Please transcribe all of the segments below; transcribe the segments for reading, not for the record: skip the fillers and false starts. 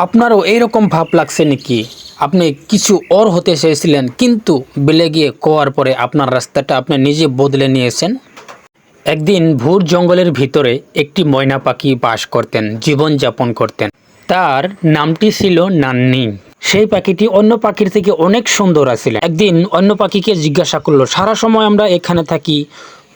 আপনারও এইরকম ভাব লাগছে নাকি? আপনি কিছু ওর হতে চেয়েছিলেন, কিন্তু বেলে গিয়ে কোয়ার পরে আপনার রাস্তাটা আপনি নিজে বদলে নিয়েছেন। একদিন ভোর জঙ্গলের ভিতরে একটি ময়না পাখি বাস করতেন, জীবনযাপন করতেন। তার নামটি ছিল নান্নি। সেই পাখিটি অন্য পাখির থেকে অনেক সুন্দর আছিল। একদিন অন্য পাখিকে জিজ্ঞাসা করলো, সারা সময় আমরা এখানে থাকি,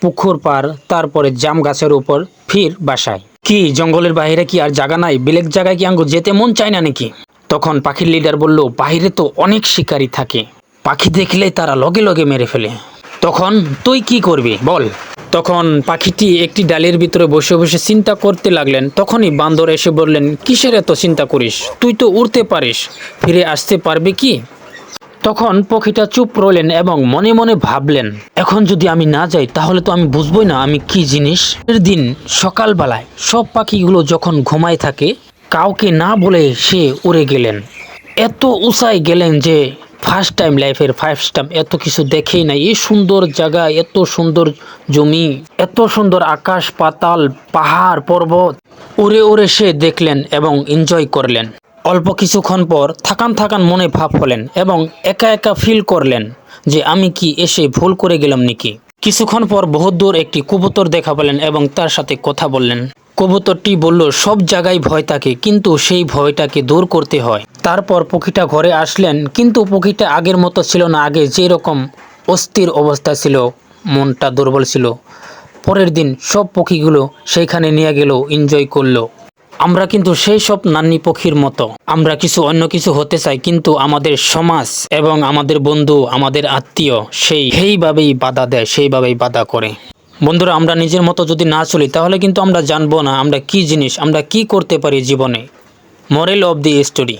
পুকুর পার, তারপরে জাম গাছের উপর, ফির বাসায়। কি জঙ্গলের বাইরে কি আর জায়গা নাই? বেলেগ জায়গায় কি আঙ্গু যেতে মন চায় না নাকি? তখন পাখির লিডার বলল, বাইরে তো অনেক শিকারী থাকে, পাখি দেখলেই তারা লগে লগে মেরে ফেলে। তখন তুই কি করবি বল? তখন পাখিটি একটি ডালের ভিতরে বসে বসে চিন্তা করতে লাগলেন। তখনই বান্দর এসে বললেন, কিসের এত চিন্তা করিস? তুই তো উড়তে পারিস, ফিরে আসতে পারবি কি? তখন পাখিটা চুপ রইলেন এবং মনে মনে ভাবলেন, এখন যদি আমি না যাই তাহলে তো আমি বুঝবই না আমি কি জিনিস। এর দিন সকালবেলায় সব পাখিগুলো যখন ঘুমায় থাকে, কাউকে না বলে সে উড়ে গেলেন। এত উঁচাই গেলেন যে ফার্স্ট টাইম, লাইফের ফার্স্ট টাইম এত কিছু দেখেই নাই। এই সুন্দর জায়গা, এত সুন্দর জমি, এত সুন্দর আকাশ পাতাল, পাহাড় পর্বত, উড়ে উড়ে সে দেখলেন এবং এনজয় করলেন। অল্প কিছুক্ষণ পর থাকান থাকান মনে ভাব হলেন এবং একা একা ফিল করলেন যে আমি কি এসে ভুল করে গেলাম নাকি। কিছুক্ষণ পর বহুত দূর একটি কবুতর দেখা পেলেন এবং তার সাথে কথা বললেন। কবুতরটি বলল, সব জায়গায় ভয় থাকে, কিন্তু সেই ভয়টাকে দূর করতে হয়। তারপর পক্ষীটা ঘরে আসলেন, কিন্তু পক্ষীটা আগের মতো ছিল না। আগে যেরকম অস্থির অবস্থা ছিল, মনটা দুর্বল ছিল। পরের দিন সব পক্ষীগুলো সেইখানে নিয়ে গেল, এনজয় করলো। আমরা কিন্তু সেই সব নান্নি পক্ষীর মতো, আমরা কিছু অন্য কিছু হতে চাই, কিন্তু আমাদের সমাজ এবং আমাদের বন্ধু, আমাদের আত্মীয় সেইভাবেই বাধা দেয়, সেইভাবেই বাধা করে। বন্ধুরা, আমরা নিজের মতো যদি না চলি তাহলে কিন্তু আমরা জানবো না আমরা কি জিনিস, আমরা কি করতে পারি জীবনে। Moral of the story.